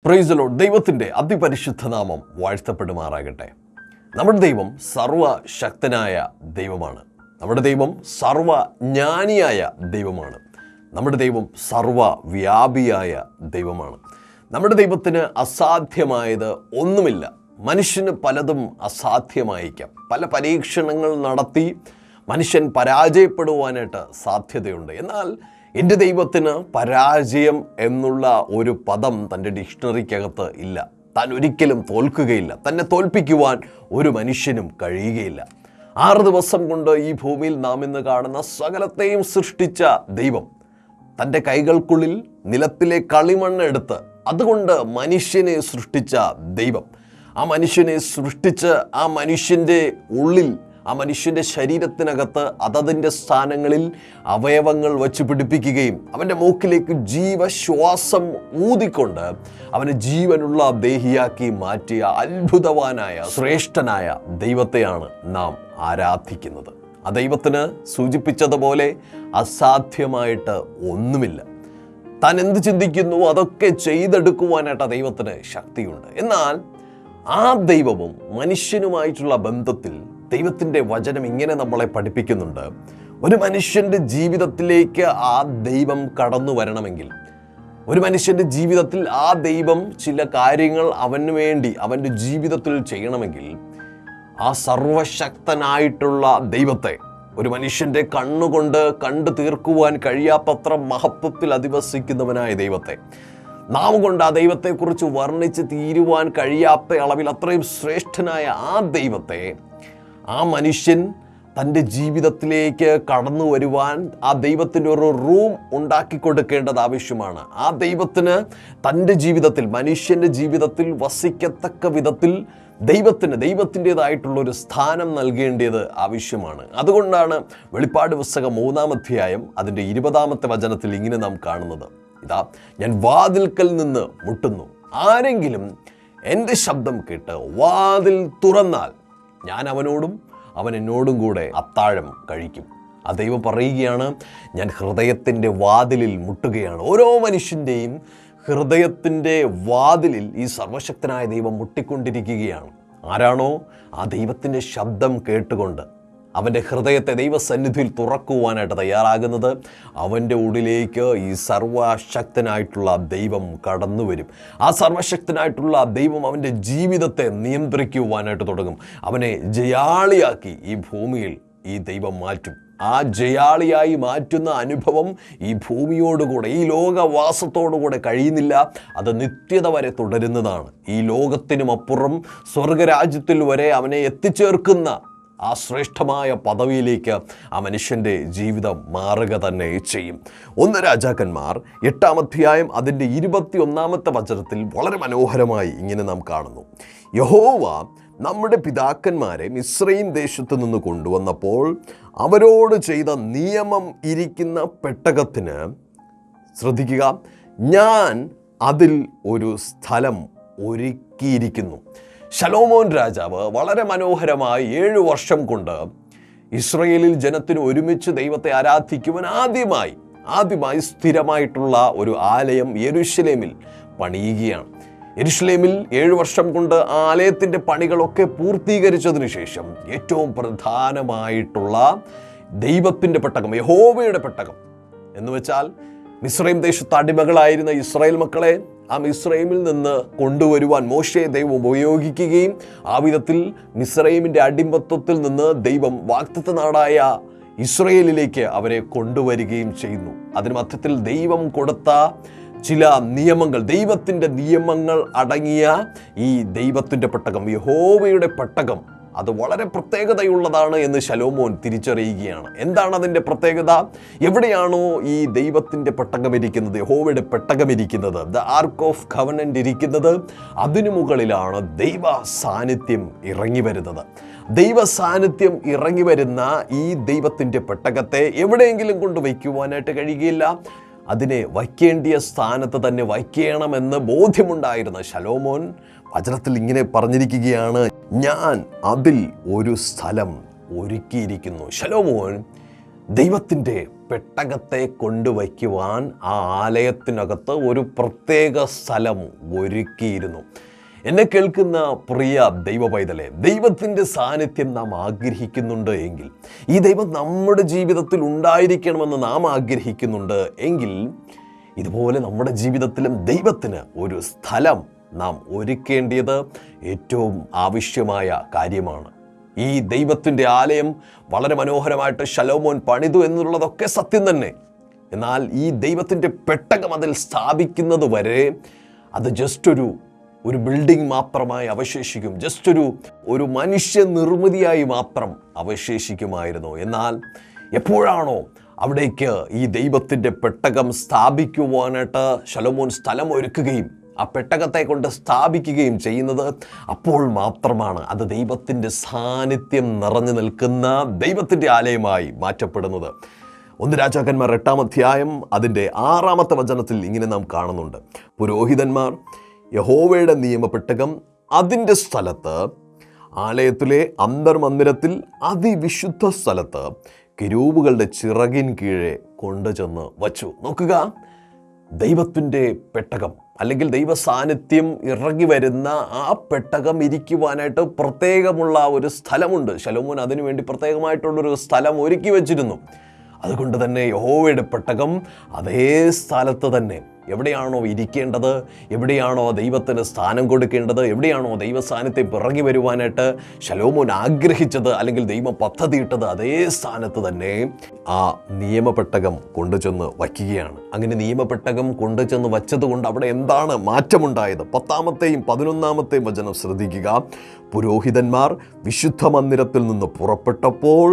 Praise the Lord. ദൈവത്തിൻ്റെ അതിപരിശുദ്ധ നാമം വാഴ്ത്തപ്പെടുമാറാകട്ടെ. നമ്മുടെ ദൈവം സർവശക്തനായ ദൈവമാണ്. നമ്മുടെ ദൈവം സർവജ്ഞാനിയായ ദൈവമാണ്. നമ്മുടെ ദൈവം സർവവ്യാപിയായ ദൈവമാണ്. നമ്മുടെ ദൈവത്തിന് അസാധ്യമായത് ഒന്നുമില്ല. മനുഷ്യന് പലതും അസാധ്യമായിരിക്കാം. പല പരീക്ഷണങ്ങൾ നടത്തി മനുഷ്യൻ പരാജയപ്പെടുവാനായിട്ട് സാധ്യതയുണ്ട്. എന്നാൽ എൻ്റെ ദൈവത്തിന് പരാജയം എന്നുള്ള ഒരു പദം തൻ്റെ ഡിക്ഷണറിക്കകത്ത് ഇല്ല. താൻ ഒരിക്കലും തോൽക്കുകയില്ല. തന്നെ തോൽപ്പിക്കുവാൻ ഒരു മനുഷ്യനും കഴിയുകയില്ല. 6 ദിവസം കൊണ്ട് ഈ ഭൂമിയിൽ നാം ഇന്ന് കാണുന്ന സകലത്തെയും സൃഷ്ടിച്ച ദൈവം തൻ്റെ കൈകൾക്കുള്ളിൽ നിലത്തിലെ കളിമണ്ണ് എടുത്ത് അതുകൊണ്ട് മനുഷ്യനെ സൃഷ്ടിച്ച ദൈവം, ആ മനുഷ്യനെ സൃഷ്ടിച്ച് ആ മനുഷ്യൻ്റെ ഉള്ളിൽ, ആ മനുഷ്യൻ്റെ ശരീരത്തിനകത്ത് അതതിൻ്റെ സ്ഥാനങ്ങളിൽ അവയവങ്ങൾ വച്ച് പിടിപ്പിക്കുകയും അവൻ്റെ മൂക്കിലേക്ക് ജീവശ്വാസം ഊതിക്കൊണ്ട് അവനെ ജീവനുള്ള ദേഹിയാക്കി മാറ്റിയ അത്ഭുതവാനായ ശ്രേഷ്ഠനായ ദൈവത്തെയാണ് നാം ആരാധിക്കുന്നത്. ആ ദൈവത്തിന് സൂചിപ്പിച്ചതുപോലെ അസാധ്യമായിട്ട് ഒന്നുമില്ല. താൻ എന്ത് ചിന്തിക്കുന്നു അതൊക്കെ ചെയ്തെടുക്കുവാനായിട്ട് ആ ദൈവത്തിന് ശക്തിയുണ്ട്. എന്നാൽ ആ ദൈവവും മനുഷ്യനുമായിട്ടുള്ള ബന്ധത്തിൽ ദൈവത്തിൻ്റെ വചനം ഇങ്ങനെ നമ്മളെ പഠിപ്പിക്കുന്നുണ്ട്. ഒരു മനുഷ്യൻ്റെ ജീവിതത്തിലേക്ക് ആ ദൈവം കടന്നു വരണമെങ്കിൽ, ഒരു മനുഷ്യൻ്റെ ജീവിതത്തിൽ ആ ദൈവം ചില കാര്യങ്ങൾ അവന് വേണ്ടി അവൻ്റെ ജീവിതത്തിൽ ചെയ്യണമെങ്കിൽ, ആ സർവശക്തനായിട്ടുള്ള ദൈവത്തെ ഒരു മനുഷ്യൻ്റെ കണ്ണുകൊണ്ട് കണ്ടു തീർക്കുവാൻ കഴിയാത്തത്ര മഹത്വത്തിൽ അധിവസിക്കുന്നവനായ ദൈവത്തെ, നാം കൊണ്ട് ആ ദൈവത്തെക്കുറിച്ച് വർണ്ണിച്ച് തീരുവാൻ കഴിയാത്ത അളവിൽ അത്രയും ശ്രേഷ്ഠനായ ആ ദൈവത്തെ ആ മനുഷ്യൻ തൻ്റെ ജീവിതത്തിലേക്ക് കടന്നു വരുവാൻ ആ ദൈവത്തിൻ്റെ ഒരു റൂം ഉണ്ടാക്കി കൊടുക്കേണ്ടത് ആവശ്യമാണ്. ആ ദൈവത്തിന് തൻ്റെ ജീവിതത്തിൽ, മനുഷ്യൻ്റെ ജീവിതത്തിൽ വസിക്കത്തക്ക വിധത്തിൽ ദൈവത്തിൻ്റെതായിട്ടുള്ളൊരു സ്ഥാനം നൽകേണ്ടത് ആവശ്യമാണ്. അതുകൊണ്ടാണ് വെളിപ്പാട് പുസ്തകം 3-ാം അധ്യായം അതിൻ്റെ 20-ാമത്തെ വചനത്തിൽ ഇങ്ങനെ നാം കാണുന്നത്: ഇതാ, ഞാൻ വാതിൽക്കൽ നിന്ന് മുട്ടുന്നു. ആരെങ്കിലും എൻ്റെ ശബ്ദം കേട്ട് വാതിൽ തുറന്നാൽ ഞാൻ അവനോടും അവൻ എന്നോടും കൂടെ അത്താഴം കഴിക്കും. ആ ദൈവം പറയുകയാണ്, ഞാൻ ഹൃദയത്തിൻ്റെ വാതിലിൽ മുട്ടുകയാണ്. ഓരോ മനുഷ്യൻ്റെയും ഹൃദയത്തിൻ്റെ വാതിലിൽ ഈ സർവശക്തനായ ദൈവം മുട്ടിക്കൊണ്ടിരിക്കുകയാണ്. ആരാണോ ആ ദൈവത്തിൻ്റെ ശബ്ദം കേട്ടുകൊണ്ട് അവൻ്റെ ഹൃദയത്തെ ദൈവസന്നിധിയിൽ തുറക്കുവാനായിട്ട് തയ്യാറാകുന്നത്, അവൻ്റെ ഉള്ളിലേക്ക് ഈ സർവശക്തനായിട്ടുള്ള ദൈവം കടന്നു വരും. ആ സർവശക്തനായിട്ടുള്ള ദൈവം അവൻ്റെ ജീവിതത്തെ നിയന്ത്രിക്കുവാനായിട്ട് തുടങ്ങും. അവനെ ജയാളിയാക്കി ഈ ഭൂമിയിൽ ഈ ദൈവം മാറ്റും. ആ ജയാളിയായി മാറ്റുന്ന അനുഭവം ഈ ഭൂമിയോടുകൂടെ, ഈ ലോകവാസത്തോടുകൂടെ കഴിയുന്നില്ല. അത് നിത്യത വരെ തുടരുന്നതാണ്. ഈ ലോകത്തിനുമപ്പുറം സ്വർഗരാജ്യത്തിൽ വരെ അവനെ എത്തിച്ചേർക്കുന്ന ആ ശ്രേഷ്ഠമായ പദവിയിലേക്ക് ആ മനുഷ്യൻ്റെ ജീവിതം മാറുക തന്നെ ചെയ്യും. 1 രാജാക്കന്മാർ 8-ാം അധ്യായം അതിൻ്റെ 21-ാമത്തെ വചനത്തിൽ വളരെ മനോഹരമായി ഇങ്ങനെ നാം കാണുന്നു: യഹോവ നമ്മുടെ പിതാക്കന്മാരെ മിസ്രയീം ദേശത്തു നിന്ന് കൊണ്ടുവന്നപ്പോൾ അവരോട് ചെയ്ത നിയമം ഇരിക്കുന്ന പെട്ടകത്തിന്, ശ്രദ്ധിക്കുക, ഞാൻ അതിൽ ഒരു സ്ഥലം ഒരുക്കിയിരിക്കുന്നു. ശലോമോൻ രാജാവ് വളരെ മനോഹരമായി 7 വർഷം കൊണ്ട് ഇസ്രയേലിൽ ജനത്തിന് ഒരുമിച്ച് ദൈവത്തെ ആരാധിക്കുവാൻ ആദ്യമായി സ്ഥിരമായിട്ടുള്ള ഒരു ആലയം യെരൂശലേമിൽ പണിയുകയാണ്. യെരൂശലേമിൽ 7 വർഷം കൊണ്ട് ആ ആലയത്തിൻ്റെ പണികളൊക്കെ പൂർത്തീകരിച്ചതിന് ശേഷം ഏറ്റവും പ്രധാനമായിട്ടുള്ള ദൈവത്തിൻ്റെ പെട്ടകം, യഹോവയുടെ പെട്ടകം എന്ന് വെച്ചാൽ മിസ്രയീം ദേശത്ത് അടിമകളായിരുന്ന ഇസ്രായേൽ മക്കളെ ആ മിസ്രയീമിൽ നിന്ന് കൊണ്ടുവരുവാൻ മോശയെ ദൈവം ഉപയോഗിക്കുകയും ആ വിധത്തിൽ മിസ്രയീമിൻ്റെ അടിമത്വത്തിൽ നിന്ന് ദൈവം വാഗ്ദത്ത നാടായ ഇസ്രയേലിലേക്ക് അവരെ കൊണ്ടുവരികയും ചെയ്യുന്നു. അതിന് മധ്യത്തിൽ ദൈവം കൊടുത്ത ചില നിയമങ്ങൾ, ദൈവത്തിൻ്റെ നിയമങ്ങൾ അടങ്ങിയ ഈ ദൈവത്തിൻ്റെ പെട്ടകം, യഹോവയുടെ പെട്ടകം, അത് വളരെ പ്രത്യേകതയുള്ളതാണ് എന്ന് ശലോമോൻ തിരിച്ചറിയുകയാണ്. എന്താണ് അതിൻ്റെ പ്രത്യേകത? എവിടെയാണോ ഈ ദൈവത്തിൻ്റെ പെട്ടകം ഇരിക്കുന്നത്, യഹോവയുടെ പെട്ടകം ഇരിക്കുന്നത്, ദ ആർക്ക് ഓഫ് കവനൻ്റ് ഇരിക്കുന്നത്, അതിനു മുകളിലാണ് ദൈവ സാന്നിധ്യം ഇറങ്ങി വരുന്നത്. ദൈവ സാന്നിധ്യം ഇറങ്ങി വരുന്ന ഈ ദൈവത്തിൻ്റെ പെട്ടകത്തെ എവിടെയെങ്കിലും കൊണ്ട് വയ്ക്കുവാനായിട്ട് കഴിയുകയില്ല. അതിനെ വയ്ക്കേണ്ടിയ സ്ഥാനത്ത് തന്നെ വയ്ക്കണമെന്ന് ബോധ്യമുണ്ടായിരുന്ന ശലോമോൻ വചനത്തിൽ ഇങ്ങനെ പറഞ്ഞിരിക്കുകയാണ്: ഞാൻ അതിൽ ഒരു സ്ഥലം ഒരുക്കിയിരിക്കുന്നു. ശലോമോൻ ദൈവത്തിൻ്റെ പെട്ടകത്തെ കൊണ്ടുവയ്ക്കുവാൻ ആ ആലയത്തിനകത്ത് ഒരു പ്രത്യേക സ്ഥലം ഒരുക്കിയിരുന്നു. എന്നെ കേൾക്കുന്ന പ്രിയ ദൈവ പൈതലേ, ദൈവത്തിൻ്റെ സാന്നിധ്യം നാം ആഗ്രഹിക്കുന്നുണ്ട് എങ്കിൽ, ഈ ദൈവം നമ്മുടെ ജീവിതത്തിൽ ഉണ്ടായിരിക്കണമെന്ന് നാം ആഗ്രഹിക്കുന്നുണ്ട് എങ്കിൽ, ഇതുപോലെ നമ്മുടെ ജീവിതത്തിലും ദൈവത്തിന് ഒരു സ്ഥലം നാം ഒരുക്കേണ്ടത് ഏറ്റവും ആവശ്യമായ കാര്യമാണ്. ഈ ദൈവത്തിൻ്റെ ആലയം വളരെ മനോഹരമായിട്ട് ശലോമോൻ പണിതു എന്നുള്ളതൊക്കെ സത്യം തന്നെ. എന്നാൽ ഈ ദൈവത്തിൻ്റെ പെട്ടകം അതിൽ സ്ഥാപിക്കുന്നത് വരെ അത് ജസ്റ്റ് ഒരു ബിൽഡിംഗ് മാത്രമായി അവശേഷിക്കും, ജസ്റ്റ് ഒരു മനുഷ്യ നിർമ്മിതിയായി മാത്രം അവശേഷിക്കുമായിരുന്നു. എന്നാൽ എപ്പോഴാണോ അവിടേക്ക് ഈ ദൈവത്തിൻ്റെ പെട്ടകം സ്ഥാപിക്കുവാനായിട്ട് ശലോമോൻ സ്ഥലം ഒരുക്കുകയും ആ പെട്ടകത്തെ കൊണ്ട് സ്ഥാപിക്കുകയും ചെയ്യുന്നത്, അപ്പോൾ മാത്രമാണ് അത് ദൈവത്തിൻ്റെ സാന്നിധ്യം നിറഞ്ഞു നിൽക്കുന്ന ദൈവത്തിൻ്റെ ആലയമായി മാറ്റപ്പെടുന്നത്. 1 രാജാക്കന്മാർ 8-ാം അധ്യായം അതിൻ്റെ 6-ാമത്തെ വചനത്തിൽ ഇങ്ങനെ നാം കാണുന്നുണ്ട്. പുരോഹിതന്മാർ യഹോവയുടെ നിയമപ്പെട്ടകം അതിൻ്റെ സ്ഥലത്ത്, ആലയത്തിലെ അന്തർമന്ദിരത്തിൽ അതിവിശുദ്ധ സ്ഥലത്ത് കെരൂബുകളുടെ ചിറകിൻ കീഴെ കൊണ്ടുചെന്ന് വച്ചു. നോക്കുക, ദൈവത്തിൻ്റെ പെട്ടകം അല്ലെങ്കിൽ ദൈവ സാന്നിധ്യം ഇറങ്ങി വരുന്ന ആ പെട്ടകം ഇരിക്കുവാനായിട്ട് പ്രത്യേകമുള്ള ഒരു സ്ഥലമുണ്ട്. ശലോമോൻ അതിനുവേണ്ടി പ്രത്യേകമായിട്ടുള്ളൊരു സ്ഥലം ഒരുക്കി വച്ചിരുന്നു. അതുകൊണ്ട് തന്നെ യഹോവയുടെ പെട്ടകം അതേ സ്ഥലത്ത് തന്നെ, എവിടെയാണോ ഇരിക്കേണ്ടത്, എവിടെയാണോ ദൈവത്തിന് സ്ഥാനം കൊടുക്കേണ്ടത്, എവിടെയാണോ ദൈവ സാന്നിധ്യം ഇറങ്ങി വരുവാനായിട്ട് ശലോമോൻ ആഗ്രഹിച്ചത് അല്ലെങ്കിൽ ദൈവം പദ്ധതിയിട്ടത്, അതേ സ്ഥാനത്ത് തന്നെ ആ നിയമപ്പെട്ടകം കൊണ്ടുചെന്ന് വയ്ക്കുകയാണ്. അങ്ങനെ നിയമപ്പെട്ടകം കൊണ്ടുചെന്ന് വച്ചതുകൊണ്ട് അവിടെ എന്താണ് മാറ്റമുണ്ടായത്? 10-ാമത്തെയും 11-ാമത്തെയും വചനം ശ്രദ്ധിക്കുക. പുരോഹിതന്മാർ വിശുദ്ധ മന്ദിരത്തിൽ നിന്ന് പുറപ്പെട്ടപ്പോൾ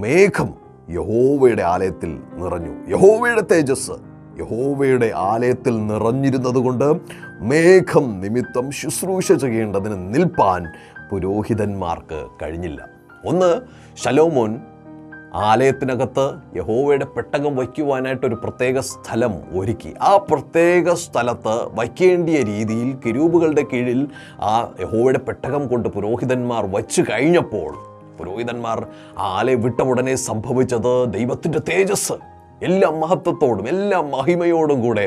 മേഘം യഹോവയുടെ ആലയത്തിൽ നിറഞ്ഞു. യഹോവയുടെ തേജസ് യഹോവയുടെ ആലയത്തിൽ നിറഞ്ഞിരുന്നത് കൊണ്ട് മേഘം നിമിത്തം ശുശ്രൂഷ ചെയ്യേണ്ടതിന് നിൽപ്പാൻ പുരോഹിതന്മാർക്ക് കഴിഞ്ഞില്ല. ഒന്ന്, ശലോമോൻ ആലയത്തിനകത്ത് യഹോവയുടെ പെട്ടകം വയ്ക്കുവാനായിട്ടൊരു പ്രത്യേക സ്ഥലം ഒരുക്കി. ആ പ്രത്യേക സ്ഥലത്ത് വയ്ക്കേണ്ടിയ രീതിയിൽ കെരൂബുകളുടെ കീഴിൽ ആ യഹോവയുടെ പെട്ടകം കൊണ്ട് പുരോഹിതന്മാർ വച്ചു കഴിഞ്ഞപ്പോൾ, പുരോഹിതന്മാർ ആലയം വിട്ട ഉടനെ സംഭവിച്ചത് ദൈവത്തിൻ്റെ തേജസ് എല്ലാ മഹത്വത്തോടും എല്ലാ മഹിമയോടും കൂടെ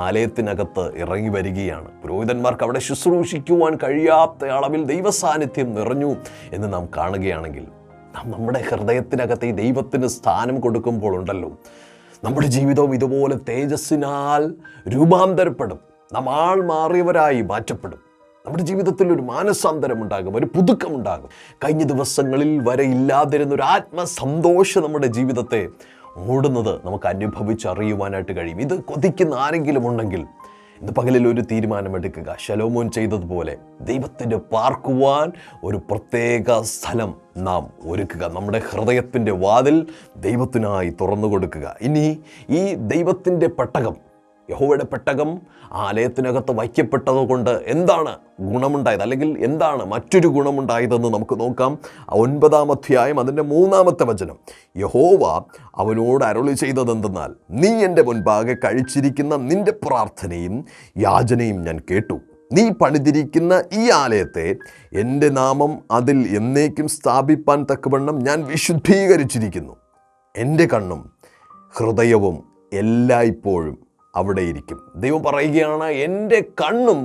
ആലയത്തിനകത്ത് ഇറങ്ങി വരികയാണ്. പുരോഹിതന്മാർക്ക് അവിടെ ശുശ്രൂഷിക്കുവാൻ കഴിയാത്ത അളവിൽ ദൈവസാന്നിധ്യം നിറഞ്ഞു എന്ന് നാം കാണുകയാണെങ്കിൽ, നാം നമ്മുടെ ഹൃദയത്തിനകത്ത് ഈ ദൈവത്തിന് സ്ഥാനം കൊടുക്കുമ്പോൾ ഉണ്ടല്ലോ, നമ്മുടെ ജീവിതവും ഇതുപോലെ തേജസ്സിനാൽ രൂപാന്തരപ്പെടും. നാം ആൾ മാറിയവരായി മാറ്റപ്പെടും. നമ്മുടെ ജീവിതത്തിൽ ഒരു മാനസാന്തരം ഉണ്ടാകും, ഒരു പുതുക്കമുണ്ടാകും. കഴിഞ്ഞ ദിവസങ്ങളിൽ വരെ ഇല്ലാതിരുന്ന ഒരു ആത്മസന്തോഷം നമ്മുടെ ജീവിതത്തെ മൂടുന്നത് നമുക്ക് അനുഭവിച്ചറിയുവാനായിട്ട് കഴിയും. ഇത് കൊതിക്കുന്ന ആരെങ്കിലും ഉണ്ടെങ്കിൽ ഇന്ന് പകലിൽ ഒരു തീരുമാനമെടുക്കുക. ശലോമോൻ ചെയ്തതുപോലെ ദൈവത്തിൻ്റെ പാർക്കുവാൻ ഒരു പ്രത്യേക സ്ഥലം നാം ഒരുക്കുക. നമ്മുടെ ഹൃദയത്തിൻ്റെ വാതിൽ ദൈവത്തിനായി തുറന്നു കൊടുക്കുക. ഇനി ഈ ദൈവത്തിൻ്റെ പെട്ടകം, യഹോവയുടെ പെട്ടകം ആലയത്തിനകത്ത് വയ്ക്കപ്പെട്ടത് കൊണ്ട് എന്താണ് ഗുണമുണ്ടായത്, അല്ലെങ്കിൽ എന്താണ് മറ്റൊരു ഗുണമുണ്ടായതെന്ന് നമുക്ക് നോക്കാം. 9-ാം അധ്യായം അതിൻ്റെ 3-ാമത്തെ വചനം. യഹോവ അവനോട് അരുളി ചെയ്തതെന്തെന്നാൽ, നീ എൻ്റെ മുൻപാകെ കഴിച്ചിരിക്കുന്ന നിന്റെ പ്രാർത്ഥനയും യാചനയും ഞാൻ കേട്ടു. നീ പണിതിരിക്കുന്ന ഈ ആലയത്തെ എൻ്റെ നാമം അതിൽ എന്നേക്കും സ്ഥാപിപ്പാൻ തക്കവണ്ണം ഞാൻ വിശുദ്ധീകരിച്ചിരിക്കുന്നു. എൻ്റെ കണ്ണും ഹൃദയവും എല്ലായ്പ്പോഴും അവിടെ ഇരിക്കും. ദൈവം പറയുകയാണ്, എൻ്റെ കണ്ണും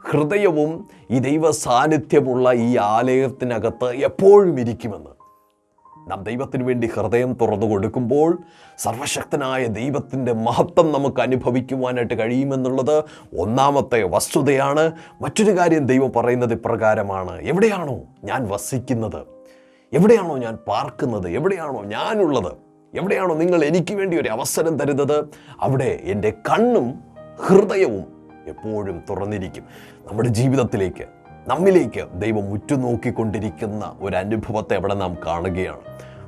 ഹൃദയവും ഈ ദൈവ സാന്നിധ്യമുള്ള ഈ ആലയത്തിനകത്ത് എപ്പോഴും ഇരിക്കുമെന്ന്. നാം ദൈവത്തിന് വേണ്ടി ഹൃദയം തുറന്നു കൊടുക്കുമ്പോൾ സർവശക്തനായ ദൈവത്തിൻ്റെ മഹത്വം നമുക്ക് അനുഭവിക്കുവാനായിട്ട് കഴിയുമെന്നുള്ളത് ഒന്നാമത്തെ വസ്തുതയാണ്. മറ്റൊരു കാര്യം ദൈവം പറയുന്നത് ഇപ്രകാരമാണ്: എവിടെയാണോ ഞാൻ വസിക്കുന്നത്, എവിടെയാണോ ഞാൻ പാർക്കുന്നത്, എവിടെയാണോ ഞാനുള്ളത്, എവിടെയാണോ നിങ്ങൾ എനിക്ക് വേണ്ടി ഒരു അവസരം തരുന്നത്, അവിടെ എൻ്റെ കണ്ണും ഹൃദയവും എപ്പോഴും തുറന്നിരിക്കും. നമ്മുടെ ജീവിതത്തിലേക്ക്, നമ്മിലേക്ക് ദൈവം ഉറ്റുനോക്കിക്കൊണ്ടിരിക്കുന്ന ഒരു അനുഭവത്തെ അവിടെ നാം കാണുകയാണ്.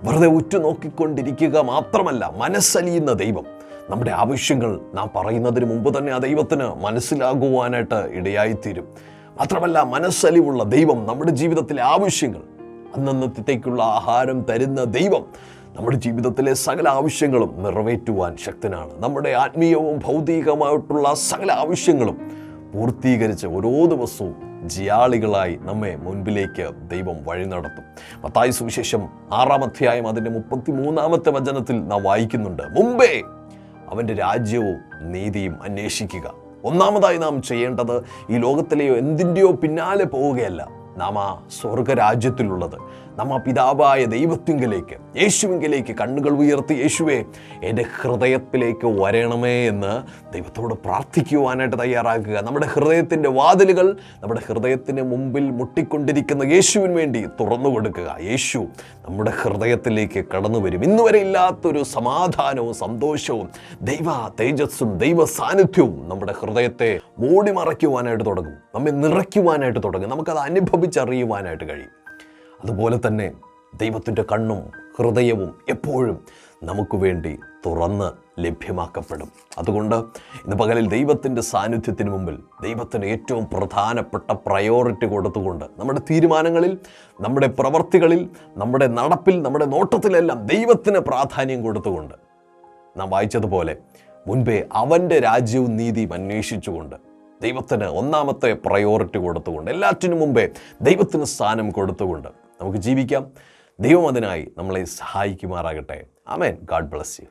വെറുതെ ഉറ്റുനോക്കിക്കൊണ്ടിരിക്കുക മാത്രമല്ല, മനസ്സലിയുന്ന ദൈവം. നമ്മുടെ ആവശ്യങ്ങൾ നാം പറയുന്നതിന് മുമ്പ് തന്നെ ആ ദൈവത്തിന് മനസ്സിലാകുവാനായിട്ട് ഇടയായിത്തീരും. മാത്രമല്ല, മനസ്സലിവുള്ള ദൈവം നമ്മുടെ ജീവിതത്തിലെ ആവശ്യങ്ങൾ, അന്നന്നത്തേക്കുള്ള ആഹാരം തരുന്ന ദൈവം നമ്മുടെ ജീവിതത്തിലെ സകല ആവശ്യങ്ങളും നിറവേറ്റുവാൻ ശക്തനാണ്. നമ്മുടെ ആത്മീയവും ഭൗതികമായിട്ടുള്ള സകല ആവശ്യങ്ങളും പൂർത്തീകരിച്ച് ഓരോ ദിവസവും ജിയാളികളായി നമ്മെ മുൻപിലേക്ക് ദൈവം വഴി നടത്തും. മത്തായി സുവിശേഷം 6-ാം അധ്യായം അതിൻ്റെ 33-ാമത്തെ വചനത്തിൽ നാം വായിക്കുന്നുണ്ട്, മുമ്പേ അവൻ്റെ രാജ്യവും നീതിയും അന്വേഷിക്കുക. ഒന്നാമതായി നാം ചെയ്യേണ്ടത് ഈ ലോകത്തിലെയോ എന്തിൻ്റെയോ പിന്നാലെ പോവുകയല്ല, നാം ആ സ്വർഗരാജ്യത്തിലുള്ളത്, നാം ആ പിതാവായ ദൈവത്തിങ്കലേക്ക്, യേശുവിങ്കലേക്ക് കണ്ണുകൾ ഉയർത്തി, യേശുവേ എൻ്റെ ഹൃദയത്തിലേക്ക് വരണമേ എന്ന് ദൈവത്തോട് പ്രാർത്ഥിക്കുവാനായിട്ട് തയ്യാറാക്കുക. നമ്മുടെ ഹൃദയത്തിൻ്റെ വാതിലുകൾ നമ്മുടെ ഹൃദയത്തിന് മുമ്പിൽ മുട്ടിക്കൊണ്ടിരിക്കുന്ന യേശുവിന് വേണ്ടി തുറന്നു കൊടുക്കുക. യേശു നമ്മുടെ ഹൃദയത്തിലേക്ക് കടന്നു വരും. ഇന്നുവരെ ഇല്ലാത്തൊരു സമാധാനവും സന്തോഷവും ദൈവ തേജസ്സും ദൈവ സാന്നിധ്യവും നമ്മുടെ ഹൃദയത്തെ മൂടി മറയ്ക്കുവാനായിട്ട് തുടങ്ങും, നമ്മെ നിറയ്ക്കുവാനായിട്ട് തുടങ്ങും, നമുക്കത് അനുഭവിച്ചറിയുവാനായിട്ട് കഴിയും. അതുപോലെ തന്നെ ദൈവത്തിൻ്റെ കണ്ണും ഹൃദയവും എപ്പോഴും നമുക്ക് വേണ്ടി തുറന്ന് ലഭ്യമാക്കപ്പെടും. അതുകൊണ്ട് ഇന്ന് പകലിൽ ദൈവത്തിൻ്റെ സാന്നിധ്യത്തിന് മുമ്പിൽ ദൈവത്തിന് ഏറ്റവും പ്രധാനപ്പെട്ട പ്രയോറിറ്റി കൊടുത്തുകൊണ്ട് നമ്മുടെ തീരുമാനങ്ങളിൽ, നമ്മുടെ പ്രവർത്തികളിൽ, നമ്മുടെ നടപ്പിൽ, നമ്മുടെ നോട്ടത്തിലെല്ലാം ദൈവത്തിന് പ്രാധാന്യം കൊടുത്തുകൊണ്ട് നാം വായിച്ചതുപോലെ മുൻപേ അവൻ്റെ രാജ്യവും നീതിയും അന്വേഷിച്ചുകൊണ്ട് ദൈവത്തിന് ഒന്നാമത്തെ പ്രയോറിറ്റി കൊടുത്തുകൊണ്ട് എല്ലാറ്റിനു മുമ്പേ ദൈവത്തിന് സ്ഥാനം കൊടുത്തുകൊണ്ട് നമുക്ക് ജീവിക്കാം. ദൈവം അതിനായി നമ്മളെ സഹായിക്കുമാറാകട്ടെ. ആമേൻ. God bless U.